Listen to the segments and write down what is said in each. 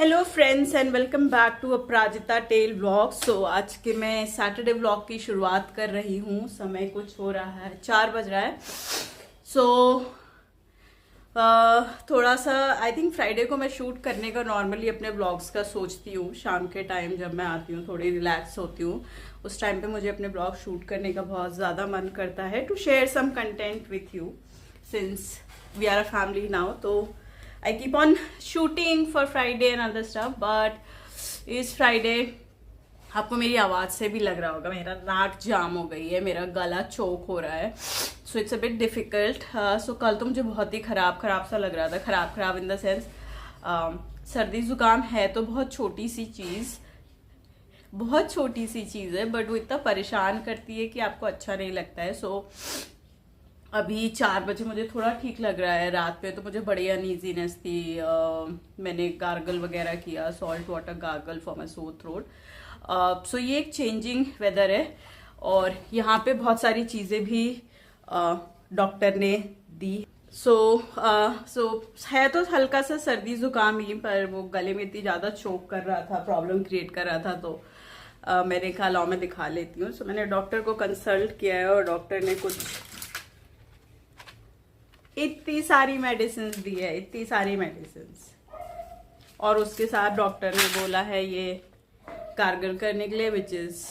Hello friends and welcome back to Aparajita tell vlog. So आज के मैं सैटरडे व्लॉग की शुरुआत कर रही हूँ। समय कुछ हो रहा है, 4 बज रहा है। सो थोड़ा सा आई थिंक फ्राइडे को मैं शूट करने का नॉर्मली अपने व्लॉग्स का सोचती हूँ। शाम के टाइम जब मैं आती हूँ थोड़ी रिलैक्स होती हूँ, उस टाइम पे मुझे अपने व्लॉग शूट करने का बहुत ज़्यादा मन करता है to share some content with you since we are a family now. तो I keep on shooting for Friday and other stuff, but इस Friday आपको मेरी आवाज़ से भी लग रहा होगा मेरा नाक जाम हो गई है, मेरा गला चोक हो रहा है। So it's a bit difficult. So कल तो मुझे बहुत ही खराब सा लग रहा था। खराब इन द सेंस सर्दी जुकाम है तो बहुत छोटी सी चीज़ है, बट वो इतना परेशान करती है कि आपको अच्छा नहीं लगता है। सो अभी 4 बजे मुझे थोड़ा ठीक लग रहा है। रात पे तो मुझे बड़ी अनईजीनेस थी। मैंने गार्गल वगैरह किया, salt water gargle for my sore throat. सो ये एक चेंजिंग वेदर है और यहाँ पे बहुत सारी चीज़ें भी डॉक्टर ने दी। सो है तो हल्का सा सर्दी जुकाम ही, पर वो गले में इतनी ज़्यादा चोक कर रहा था, प्रॉब्लम क्रिएट कर रहा था, तो मैंने कहा लाओ मैं दिखा लेती हूँ। सो मैंने डॉक्टर को कंसल्ट किया है और डॉक्टर ने कुछ इतनी सारी मेडिसिन दी है, इतनी सारी मेडिसिन। और उसके साथ डॉक्टर ने बोला है ये गार्गल करने के लिए, which is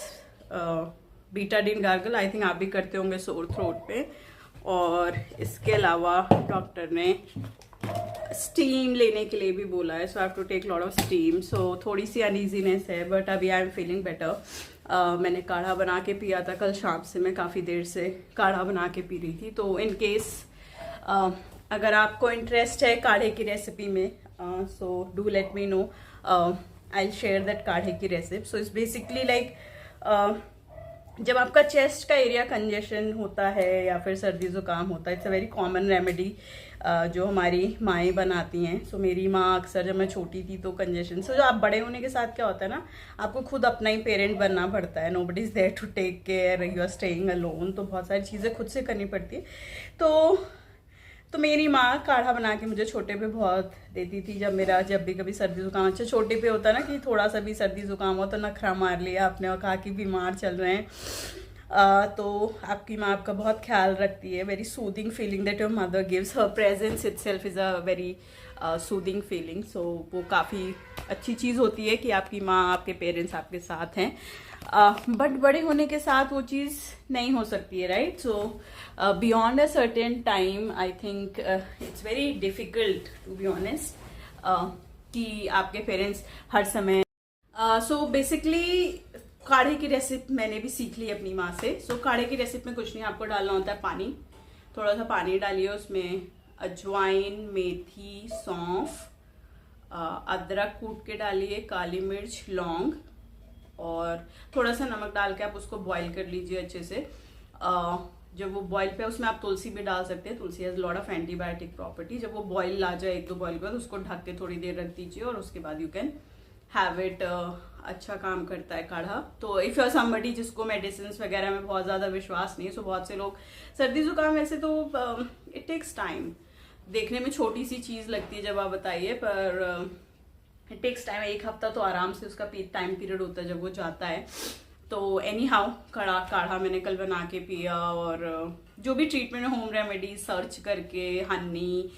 Betadine gargle. I think आप भी करते होंगे सोर थ्रोट पे। और इसके अलावा डॉक्टर ने स्टीम लेने के लिए भी बोला है। So I have to take lot of steam. So थोड़ी सी अनईजीनेस है, बट अभी आई एम फीलिंग बेटर। मैंने काढ़ा बना के पिया था कल शाम से। मैं काफ़ी देर से काढ़ा बना के पी रही थी। तो इन केस अगर आपको इंटरेस्ट है काढ़े की रेसिपी में, so do let me know. I will share that काढ़े की recipe. So it's basically like जब आपका चेस्ट का एरिया कंजेशन होता है या फिर सर्दी जुकाम होता है, it's a very common remedy जो हमारी माएँ बनाती हैं। सो मेरी माँ अक्सर, जब मैं छोटी थी तो कंजेशन, सो जो आप बड़े होने के साथ क्या होता है ना, आपको खुद अपना ही पेरेंट बनना पड़ता है। Nobody is there to take care, you are staying alone, तो बहुत सारी चीज़ें खुद से करनी पड़ती है। तो मेरी माँ काढ़ा बना के मुझे छोटे पे बहुत देती थी। जब भी कभी सर्दी जुकाम, अच्छा छोटे पे होता ना कि थोड़ा सा भी सर्दी जुकाम हो तो नखरा मार लिया आपने और कहा कि बीमार चल रहे हैं। तो आपकी माँ आपका बहुत ख्याल रखती है। Very soothing feeling that your mother gives, her presence itself is a very soothing feeling. So वो काफ़ी अच्छी चीज़ होती है कि आपकी माँ, आपके पेरेंट्स आपके साथ हैं। बट बड़े होने के साथ वो चीज़ नहीं हो सकती है, right? So beyond a certain time I think it's very difficult to be honest कि आपके पेरेंट्स हर समय। सो बेसिकली काढ़े की रेसिपी मैंने भी सीख ली अपनी माँ से। सो काढ़े की रेसिपी में कुछ नहीं, आपको डालना होता है पानी। थोड़ा सा पानी डालिए, उसमें अजवाइन, मेथी, सौंफ, अदरक कूट के डालिए, काली मिर्च, लौंग और थोड़ा सा नमक डाल के आप उसको बॉईल कर लीजिए अच्छे से। जब वो बॉईल पे, उसमें आप तुलसी भी डाल सकते हैं। Tulsi has lot of antibiotic property. जब वो बॉईल आ जाए, 1-2 बॉईल के बाद उसको ढक के थोड़ी देर रख दीजिए और उसके बाद यू कैन हैव इट। अच्छा काम करता है काढ़ा। तो इफ़ यू आर समबडी जिसको मेडिसिन वगैरह में बहुत ज़्यादा विश्वास नहीं है, सो बहुत से लोग सर्दी जुकाम, वैसे तो इट टेक्स टाइम। देखने में छोटी सी चीज़ लगती है जब आप बताइए, पर इट टेक्स टाइम। 1 हफ्ता तो आराम से उसका टाइम पीरियड होता है जब वो जाता है। तो एनी हाउ काढ़ा मैंने कल बना के पिया। और जो भी ट्रीटमेंट होम रेमेडी सर्च करके, हनी,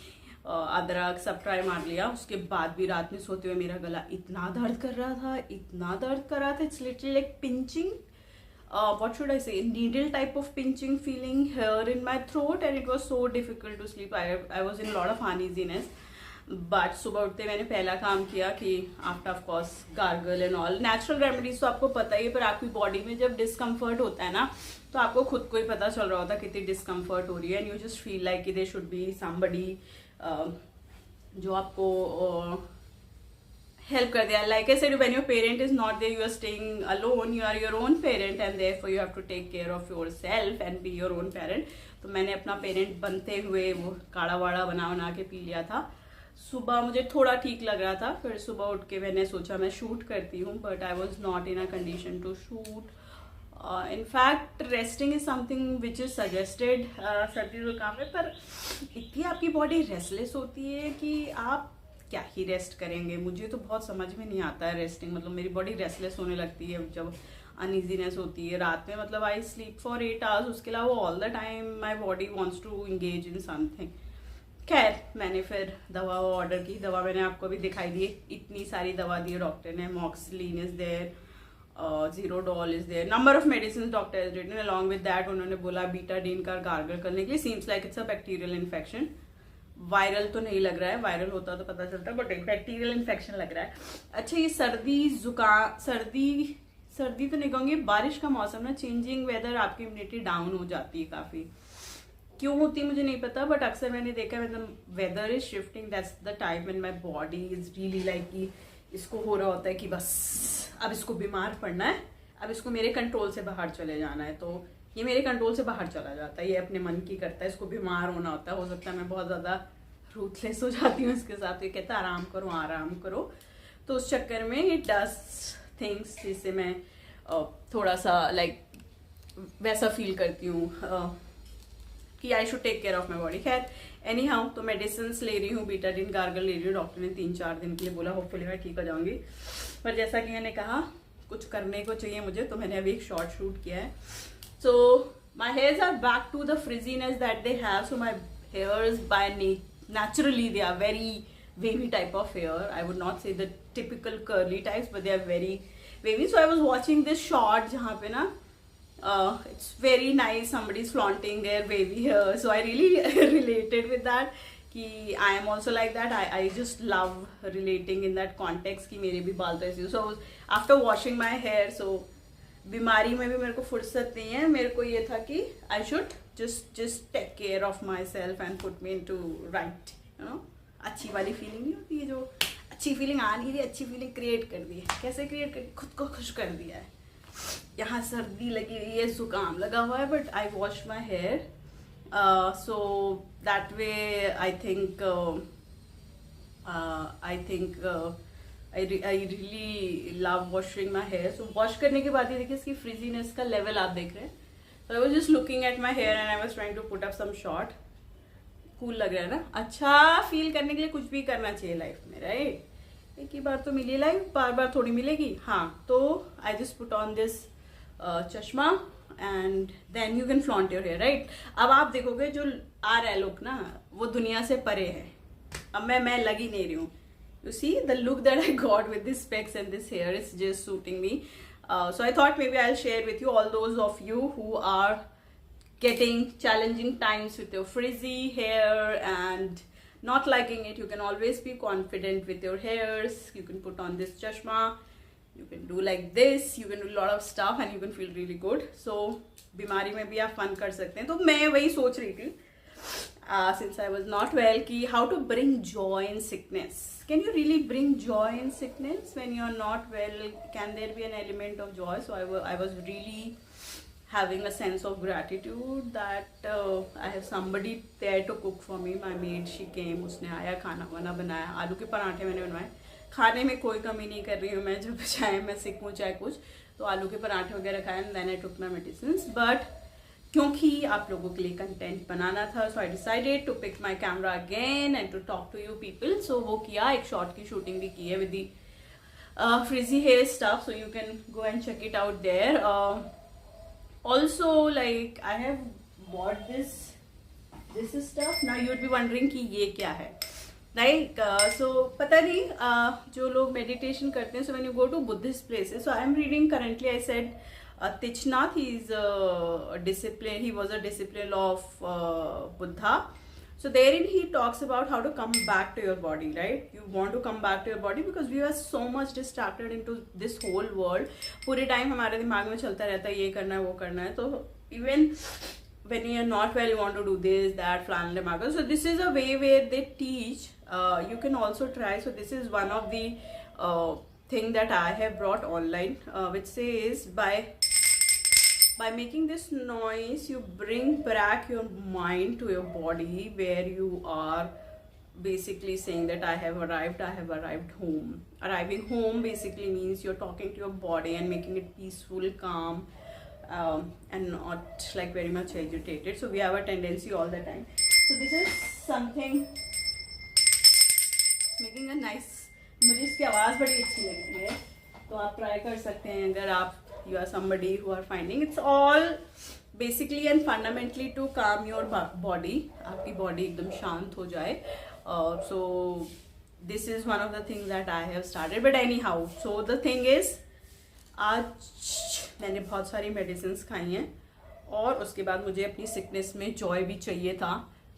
अदरक सब ट्राई मार लिया। उसके बाद भी रात में सोते हुए मेरा गला इतना दर्द कर रहा था, it's literally like pinching, what should I say, needle type of pinching feeling here in my throat, and it was so difficult to sleep. I was in a lot of uneasiness. But सुबह उठते मैंने पहला काम किया कि after of course gargle and all natural remedies तो आपको पता ही है, पर आपकी बॉडी में जब डिस्कम्फर्ट होता है ना, तो आपको खुद को ही पता चल रहा होता है कितनी डिस्कम्फर्ट हो रही है। And you just feel like there should be somebody जो आपको help कर दिया। Like I said, when your parent is not there, you are staying alone, you are your own parent and therefore you have to take care of yourself and be your own parent. तो मैंने अपना parent बनते हुए वो काढ़ा वाड़ा बना के P लिया था। सुबह मुझे थोड़ा ठीक लग रहा था, फिर सुबह उठ के मैंने सोचा मैं शूट करती हूँ, but I was not in a condition to shoot. In fact resting is something which is suggested सर्दी जुकाम में, पर इतनी आपकी बॉडी रेस्टलेस होती है कि आप क्या ही रेस्ट करेंगे। मुझे तो बहुत समझ में नहीं आता है रेस्टिंग, मतलब मेरी बॉडी रेस्टलेस होने लगती है जब अनइजीनेस होती है रात में। मतलब आई स्लीप फॉर 8 आवर्स, उसके अलावा all the time my body wants to engage in something. खैर मैंने फिर दवा ऑर्डर की। दवा मैंने आपको अभी दिखाई दी, इतनी सारी दवा दी डॉक्टर ने। Moxlin is there, Zerodol is there, number of medicine doctor is written along with that. उन्होंने बोला बीटाडीन का गार्गल करने के लिए। Seems like it's a bacterial infection. Viral तो नहीं लग रहा है, वायरल होता तो पता चलता, बट बैक्टीरियल इन्फेक्शन लग रहा है। अच्छा, ये सर्दी जुकाम, सर्दी तो नहीं कहूँगी, बारिश का मौसम ना, चेंजिंग वेदर, आपकी इम्यूनिटी डाउन हो जाती है काफ़ी। क्यों होती है मुझे नहीं पता, बट अक्सर मैंने देखा है मतलब weather is shifting, that's the time when my body is really like कि इसको हो रहा होता है कि बस अब इसको बीमार पड़ना है, अब इसको मेरे कंट्रोल से बाहर चले जाना है। तो ये मेरे कंट्रोल से बाहर चला जाता है, ये अपने मन की करता है, इसको बीमार होना होता है। हो सकता है मैं बहुत ज़्यादा रूथलेस हो जाती हूँ इसके साथ, ये कहता है आराम करो आराम करो। तो उस चक्कर में इट डज थिंग्स जिससे मैं थोड़ा सा लाइक वैसा फील करती हूँ कि I should take care of my body. खैर एनी हाउ, तो मेडिसिन ले रही हूँ, बीटाडीन गार्गल ले रही हूँ। डॉक्टर ने 3-4 दिन के लिए बोला, होपफुली मैं ठीक हो जाऊंगी। पर जैसा कि मैंने कहा कुछ करने को चाहिए मुझे, तो मैंने अभी एक शॉर्ट शूट किया है। So my hairs are back to the frizziness that they have. So my hairs by naturally they are very wavy type of hair. I would not say the typical curly types, but they are very wavy. So I was watching this short जहाँ पे ना it's very nice, somebody is flaunting their wavy hair, so I really related with that कि I am also like that. I just love relating in that context कि मेरे भी बाल तो ऐसे। So after washing my hair, so बीमारी में भी मेरे को फुर्सत नहीं है, मेरे को ये था कि I should just take care of myself and put me into right, you know, अच्छी वाली फीलिंग नहीं होती है, जो अच्छी फीलिंग आ नहीं रही, अच्छी फीलिंग क्रिएट कर दी है। कैसे क्रिएट कर, खुद को खुश कर दिया है। यहाँ सर्दी लगी हुई है, जुकाम लगा हुआ है, but I wash my hair, so that way I think I really love washing my hair. So wash करने के बाद ये देखिए इसकी फ्रिजीनेस का लेवल आप देख रहे हैं। So I was just looking at my hair and I was trying to put up some shot. Cool लग रहा है ना। अच्छा फील करने के लिए कुछ भी करना चाहिए लाइफ में, राइट। एक ही बार तो मिली लाइफ, बार बार थोड़ी मिलेगी। हाँ, तो I just put on this चश्मा and then you can flaunt your hair, right. अब आप देखोगे जो आ रहा है लुक ना, वो दुनिया से परे है। अब मैं लग ही नहीं रही हूँ। You see the look that I got with this specs and this hair is just suiting me. So I thought maybe I'll share with you, all those of you who are getting challenging times with your frizzy hair and not liking it. You can always be confident with your hairs. You can put on this chashma. You can do like this. You can do a lot of stuff and you can feel really good. So बीमारी में भी आप fun कर सकते हैं। तो मैं वही सोच रही थी since I was not well कि how to bring joy in sickness. Can you really bring joy in sickness when you are not well? Can there be an element of joy? So I was really having a sense of gratitude that I have somebody there to cook for me. My maid, she came, उसने आया, खाना वाना बनाया, आलू के पराठे मैंने बनवाए। खाने में कोई कमी नहीं कर रही हूँ मैं, जब चाहे मैं सिक हूँ चाहे कुछ, तो आलू के पराठे वगैरह खाए and then I took my medicines. But क्योंकि आप लोगों के लिए कंटेंट बनाना था, so I decided to pick my camera again and to talk to you people. So वो किया, एक शॉर्ट की शूटिंग भी की है with the frizzy hair stuff, so you can go and check it out there. Also like I have bought this stuff. Now you would be wondering कि ये क्या है, राइट। सो पता नहीं जो लोग मेडिटेशन करते हैं, so when you go to Buddhist places, so I am reading currently, I said Thich Nhat, he was a disciple of Buddha. So therein he talks about how to come back to your body, right? You want to come back to your body because we are so much distracted into this whole world. पूरे time हमारे दिमाग में चलता रहता है, ये करना है वो करना है। तो even when you are not well, you want to do this, that, flan, demago. So this is a way where they teach. You can also try. So this is one of the thing that I have brought online, which says by making this noise, you bring back your mind to your body, where you are basically saying that I have arrived home. Arriving home basically means you're talking to your body and making it peaceful, calm, and not like very much agitated. So we have a tendency all the time. So this is something making a nice, मुझे इसकी आवाज़ बड़ी अच्छी लगती है, तो आप try कर सकते हैं अगर आप you are somebody who are finding it's all basically and fundamentally to calm your body, आपकी बॉडी एकदम शांत हो जाए. So this is one of the things that I have started. But anyhow, so the thing is आज मैंने बहुत सारी medicine खाई हैं और उसके बाद मुझे अपनी सिकनेस में जॉय भी चाहिए था,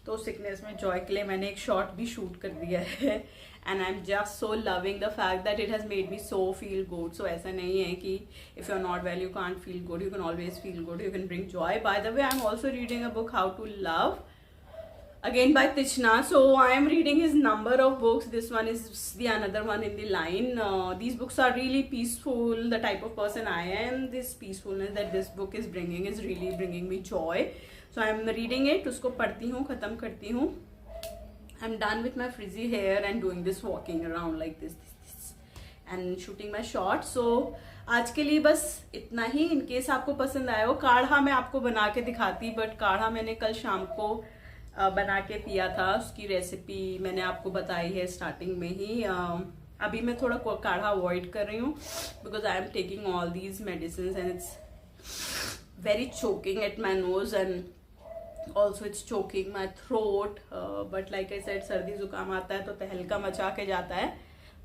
तो सिकनेस में जॉय के लिए मैंने एक शॉट भी शूट कर दिया है. And I am just so loving the fact that it has made me so feel good. So ऐसा नहीं है कि if you are not well you can't feel good, you can always feel good, you can bring joy. By the way, I am also reading a book, how to love, again by Tichna. So I am reading his number of books. This one is the another one in the line. These books are really peaceful. The type of person I am, this peacefulness that this book is bringing is really bringing me joy. So I am reading it, उसको पढ़ती हूँ, ख़त्म करती हूँ. I'm done with my frizzy hair and doing this walking around like this and shooting my shots. So आज के लिए बस इतना ही. इन केस आपको पसंद आया हो, काढ़ा मैं आपको बना के दिखाती, बट काढ़ा मैंने कल शाम को बना के पिया था. उसकी रेसिपी मैंने आपको बताई है स्टार्टिंग में ही. अभी मैं थोड़ा काढ़ा अवॉइड कर रही हूँ because I am taking all these medicine and it's very choking at my nose and also it's choking my throat. But like I said, सर्दी जुकाम आता है तो तहलका मचा के जाता है.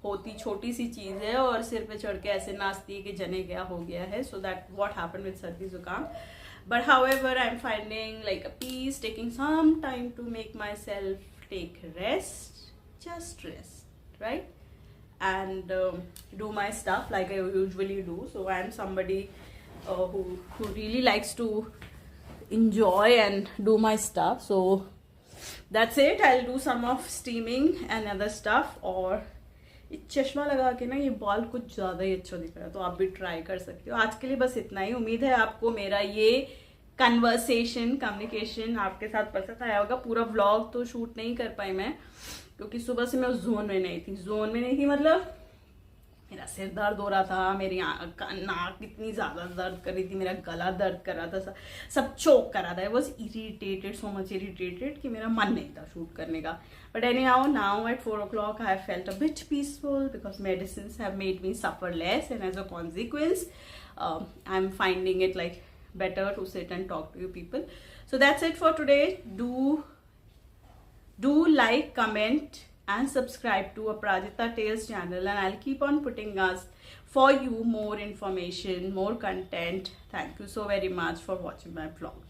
होती छोटी सी चीज़ है और सिर पे चढ़ के ऐसे नाचती है कि जने क्या हो गया है. So that what happened with सर्दी जुकाम. But however, I'm finding like a peace, taking some time to make myself take rest, just rest, right? And do my stuff like I usually do. So I'm somebody who really likes to enjoy and do my stuff. So that's it. I'll do some of steaming and other stuff. और चश्मा लगा के ना ये बाल कुछ ज़्यादा ही अच्छा दिख रहा है, तो आप भी ट्राई कर सकते हो. आज के लिए बस इतना ही. उम्मीद है आपको मेरा ये कम्युनिकेशन आपके साथ पसंद आया होगा. पूरा व्लॉग तो शूट नहीं कर पाई मैं क्योंकि सुबह से मैं उस जोन में नहीं थी. मतलब मेरा सिर दर्द हो रहा था, मेरी नाक इतनी ज़्यादा दर्द कर रही थी, मेरा गला दर्द कर रहा था, सब चोक कर रहा था. I was irritated, so much irritated कि मेरा मन नहीं था शूट करने का. But any now at 4 o'clock I have felt a bit peaceful because medicines have made me suffer less, and as a consequence I'm finding it like better to sit and talk to you people. So that's it for today. Do like, comment and subscribe to Aparajita Tales channel, and I'll keep on putting us for you more information, more content. Thank you so very much for watching my vlog.